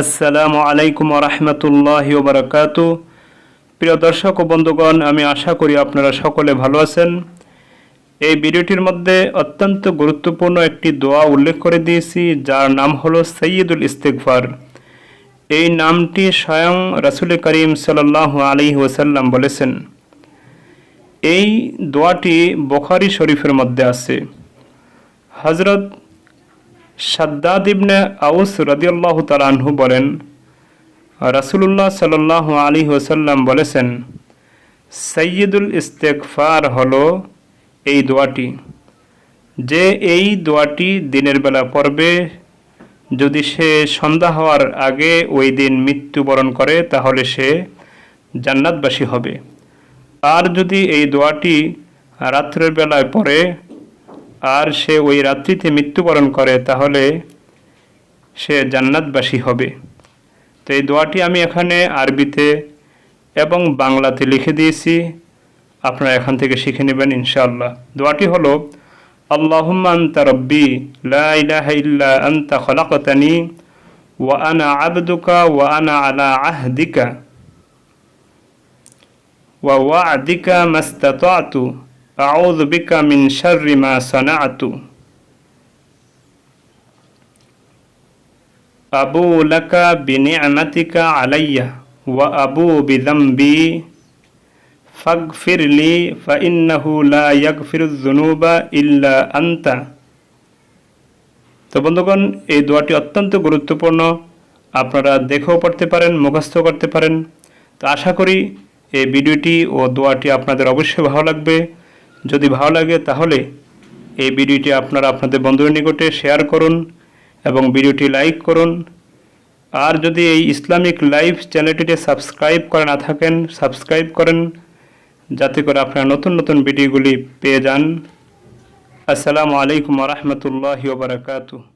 আসসালামু আলাইকুম ওয়া রাহমাতুল্লাহি ওয়া বারাকাতুহু। প্রিয় দর্শক ও বন্ধুগণ, আমি আশা করি আপনারা সকলে ভালো আছেন। এই ভিডিওটির মধ্যে অত্যন্ত গুরুত্বপূর্ণ একটি দোয়া উল্লেখ করে দিয়েছি, যার নাম হলো সাইয়্যিদুল ইস্তিগফার। এই নামটি স্বয়ং রাসূল করিম সাল্লাল্লাহু আলাইহি ওয়াসাল্লাম বলেছেন। এই দোয়াটি বুখারী শরীফের মধ্যে আছে। হযরত শাদ্দাদ ইবনে আউস রাদিয়াল্লাহু তাআলা আনহু বলেন, রাসূলুল্লাহ সাল্লাল্লাহু আলাইহি ওয়াসাল্লাম বলেছেন, সাইয়্যিদুল ইস্তিগফার হলো এই দোয়াটি, যে এই দোয়াটি দিনের বেলা পড়বে, যদি সে সন্ধ্যা হওয়ার আগে ওই দিন মৃত্যুবরণ করে তাহলে সে জান্নাতবাসী হবে। আর যদি এই দোয়াটি রাত্রের বেলায় পড়ে আর সে ওই রাত্রিতে মৃত্যুবরণ করে তাহলে সে জান্নাতবাসী হবে। তো এই দোয়াটি আমি এখানে আরবিতে এবং বাংলাতে লিখে দিয়েছি, আপনারা এখান থেকে শিখে নেবেন ইনশাআল্লাহ। দোয়াটি হলো, আল্লাহুম্মা আনতা রব্বি লা ইলাহা ইল্লা আনতা খলাকতানি ওয়া আনা আবদুকা ওয়া আনা আলা আহদিকা ওয়া ওয়া'দিকা মাস্তাতা'তু আউযু বিকা মিন শাররি মা সানা'তু আবু লাকা বিনি'মাতিকা আলাইয়া ওয়া আবু বিযামবি ফাগফিরলি ফাইন্নাহু লা ইয়াগফিরুয যুনুবা ইল্লা আনতা। তো বন্ধুগণ, এই দোয়াটি অত্যন্ত গুরুত্বপূর্ণ, আপনারা দেখেও পড়তে পারেন, মুখস্থ করতে পারেন। তো আশা করি এই ভিডিওটি ও দোয়াটি আপনাদের অবশ্যই ভালো লাগবে। যদি ভালো লাগে তাহলে এই ভিডিওটি আপনারা আপনাদের বন্ধুদের নিকটে শেয়ার করুন এবং ভিডিওটি লাইক করুন। আর যদি এই ইসলামিক লাইভ চ্যানেলটিতে সাবস্ক্রাইব করে না থাকেন, সাবস্ক্রাইব করেন, যাতে করে আপনারা নতুন নতুন ভিডিওগুলি পেয়ে যান। আসসালামু আলাইকুম ওয়া রাহমাতুল্লাহি ওয়া বারাকাতুহু।